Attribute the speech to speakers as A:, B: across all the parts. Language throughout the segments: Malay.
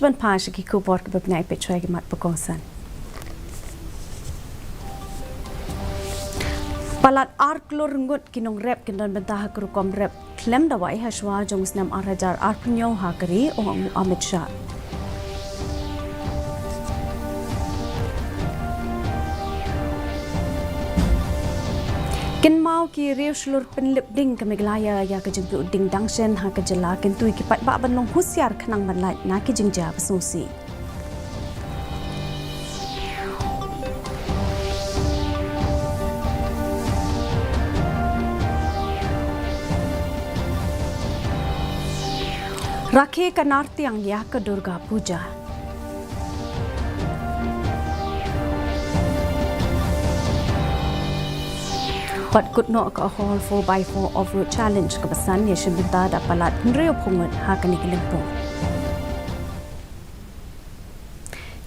A: Shban Pasha ki kubor ke bebnai petroi ke mat pekongsan. Palat arklor ngut kinong rep kindan bentah kerukom rep klem dawai haswa jong snam arajar arpunyo hakari ong Amit Shah. Ken mau ki riu seluruh penlip ding ke Meghalaya ya ke jengpu ding dangshen ha ke jela ken tui ki pat ba banong husiar kenang banlai na ki jengja besusi. Rakhe kanartiang ya ke Durga Puja. But could not a hall 4x4 off-road challenge kebesan ya syembenta da palat nriu pungut ha kani kelempung.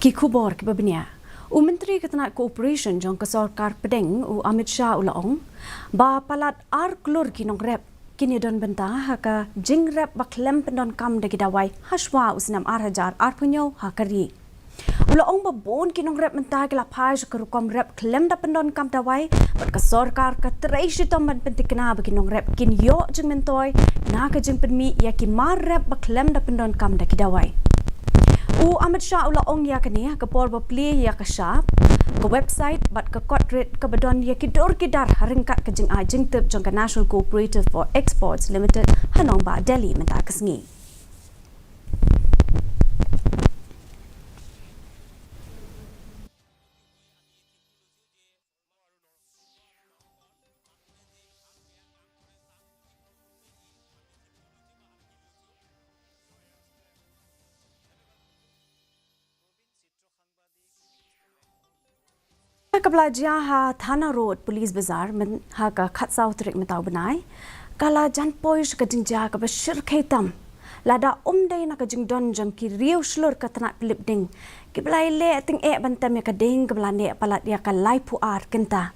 A: Ki kubor ke babnya. Menteri Ketenat Cooperation jong ke Sarkar Pedeng Amit Shah ulaong ba palat ar klur kinong rep kini don benta ha ka jing rep ba klem pendon kam de gidawai haswa usnam arhajar arpunyo ha kari. Ulaong ba bon kinong rep mentah ke lapaj ke rukom rep klem da pendon kam dawai bat ke Sarkar ka treisi tomban pentikna ba kinong rep kin yo jeng mentoy na ka jeng penmi ya ki mar rep ba klem da pendon kam da gidawai. Amit Shah ulaong ya kani ke por ba pli ya ke shop ke website bat ke kotret ke bedon ya ki dor kidar haringkat ke jeng ajeng tep jong ke National Cooperative for Exports Limited hanong ba Delhi mentah kesngi. Kebelajar ha Thana Road Police Bazaar men ha ka Khasi trik metau benai kala jan pois ka jingja ka bashir khaitam lada dai na ka jingdon jang ki riu slur ka tanat pilip ding ki belai le ting bantam ya ka ding ka belane palat ya ka lai pu ar kenta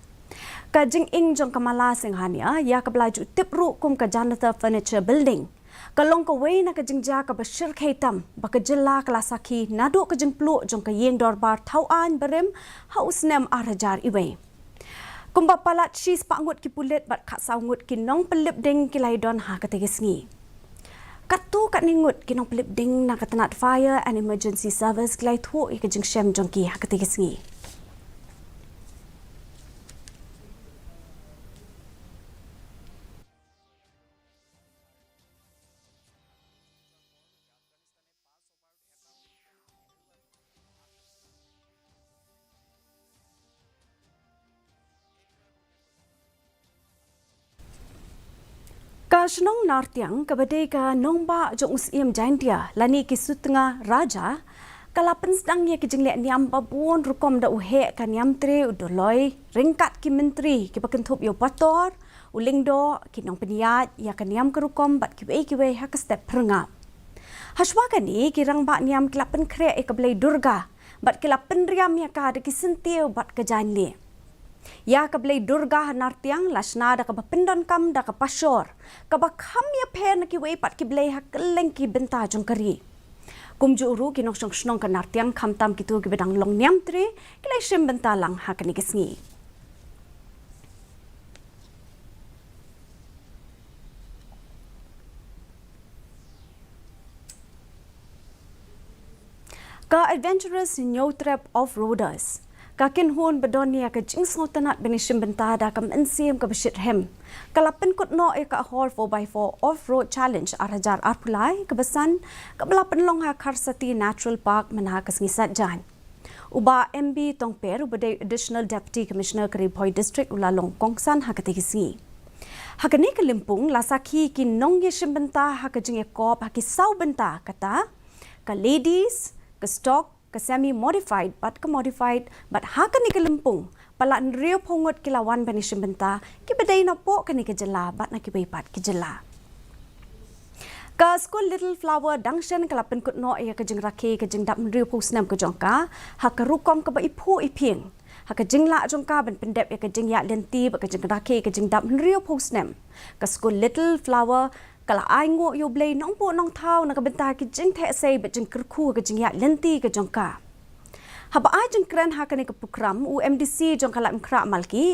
A: ka jing ing jong ka mala sing hania ya ka belaju tip ru kum ka Janata Furniture Building kalong ka wei na ka jingja ka bashir khaitam ba ka jilla ka lasaki nadu ka jing plu jong ka yeng dorbar thau an berem haus nem arajar iwe kumba palat shis pangut ki pulet bat kha saungut ki nong pelip ding ki lai don ha ka tegesngi katu kat ningut ki nong pelip ding na ka tanat fire and emergency service ki lai thu ka jing shem jong ki ha ka tegesngi. Ka senong nartiang kabadai ka nongba jong usiem jaintia lani ki sutnga raja kala pensdang ye ki jingle niam babun rukom da uhe ka niam tre udoloi ringkat ki menteri ki pakentup yo pator ulingdo ki nong peniat ya ka niam ka rukom bat ki we ha ka step prenga haswa kani ki rang ba niam klapen kre e ka blai durga bat ki lapen riam ya ka de ki sentiu bat ka janle ya ka blai durga nartiang lasna da ka pendon kam da ka pasor ka ba kham ya phen ki wei pat ki blai ha keleng ki benta jong kari kumju uru ki nok snong ka nartiang kham tam ki tu ki bedang long niam tri ki lai sim benta lang ha ka ni kesngi ka adventurous new trap off-roaders kakin hun bedonia ka jingsong tanat benishim bentada kam ensiem ka beshit hem kalapen kut no e ka hall 4x4 off-road challenge arhajar arpulai kebesan kabelapen long ha Khasi Natural Park menha kesngisat jan uba MB tongper ubade additional deputy commissioner Karibhoi district ulalong kongsan ha kategisi hakani kelimpung lasaki ki nong ye shimbenta ha ka jing ekop ha ki sau benta kata ka ladies ka stock ka semi modified but ha ka ni kelempung pala nrio pongot kilawan bani shimbenta ki bedai na po ka ni ke jela bat na ki pat ki jela ka school little flower dangshan kalapen kut no ya ka jing rakhe ka jing dap nrio posnam ka jongka ha ka rukom ka ba ipu iping ha ka jing la jongka ban pendep ya ka jing ya lenti ba ka jing rakhe ka jing dap nrio posnam ka school little flower kala ai ngo yo blay nong po nong thau na kabenta ki jing the sei bet jing kerku ke jing ya lenti ke jongka haba ai jing kran ha kani ke program UMDC jong kala mkra malki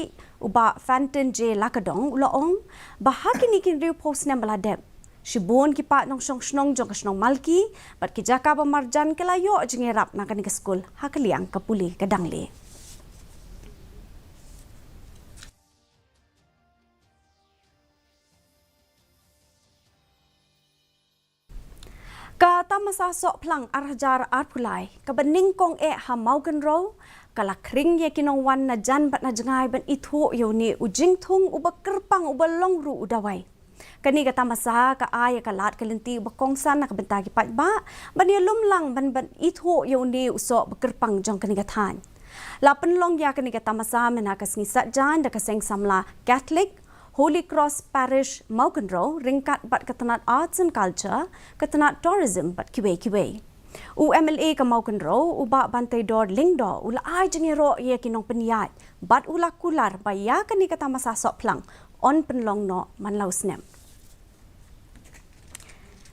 A: uba Fanton J Lakadong uloong bahagi ni kin riu post nem baladep Shibun ki pa nong snong jong snong malki bat ki jaka ba marjan kala yo jing rap na kani ke school ha kaliang kapuli kadangli Kata masa sok plang arhajar arpulai kabening kong hamau kan ro kala kring ye kinong wan na jan bat na jangai ban itho yo ni ujing thung uba kerpang uba longru udawai kani kata masa ka ay kalat kalinti uba kongsan na kabenta ki pat ba ban ye lumlang ban itho yo ni uso bekerpang jong kani kathan lapan long ya kani kata masa mena kasngi satjan da kaseng samla Catholic Holy Cross Parish Maukenro ringkat bat ketenat arts and culture ketenat tourism bat kiwe UMLA ke Maukenro uba bantai dor lingdo ula ai jeniro ye kinong peniat bat ula kular baya kani kata masa sok plang on penlong no manlau snem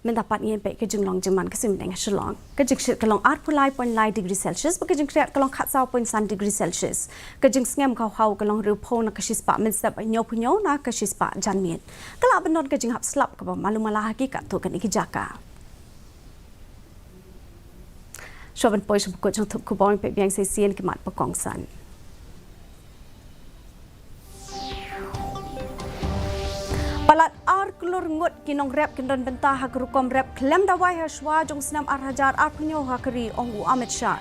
A: mendapat ingin baik ke jenglong jeman kesim dengan Shillong ke jingshit kalong 8.9 degree Celsius ke jing kreat kalong 4.1 degree Celsius ke jing ngem kau hau kalong rupo na kasis pa min sep nyo na kasis pa janmin kala benon ke jing hap slap ke malu malah hakikat tu kan iki jaka Shoban poi sub ko jong thup ko bong pe biang se sien ke mat pakongsan Palat ar kelur ngut kinong rap kindon bentah ha kerukom rap klem dawai ha shwa jong senam ar hajar ar punyo ha keri ong u Amit Shah.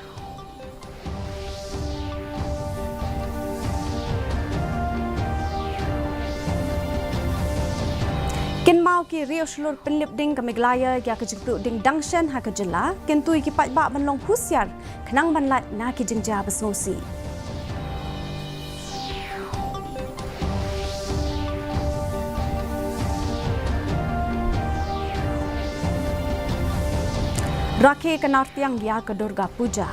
A: Kin mau ki rio shlur penlip ding ke Meghalaya ya ke jingpru ding dangshen ha ke jela kentui ki pat ba ban long pusyar kenang ban lat na ki jingja besnosi. Rakhe kenartiang dia ke Durga Puja.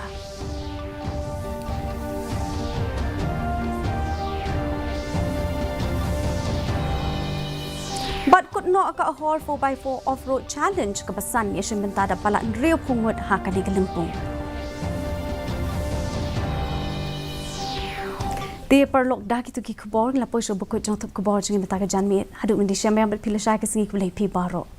A: But could not a hall 4x4 off-road challenge kebesan Yeshin bentada palat riu pungut haka di Gelimpung. Dia perlok dah gitu ki kubor lapoi so bukut jong tup kubor jeng bentaga janmit hadu mendisya memang pilih saya ke singi kulai pi baro.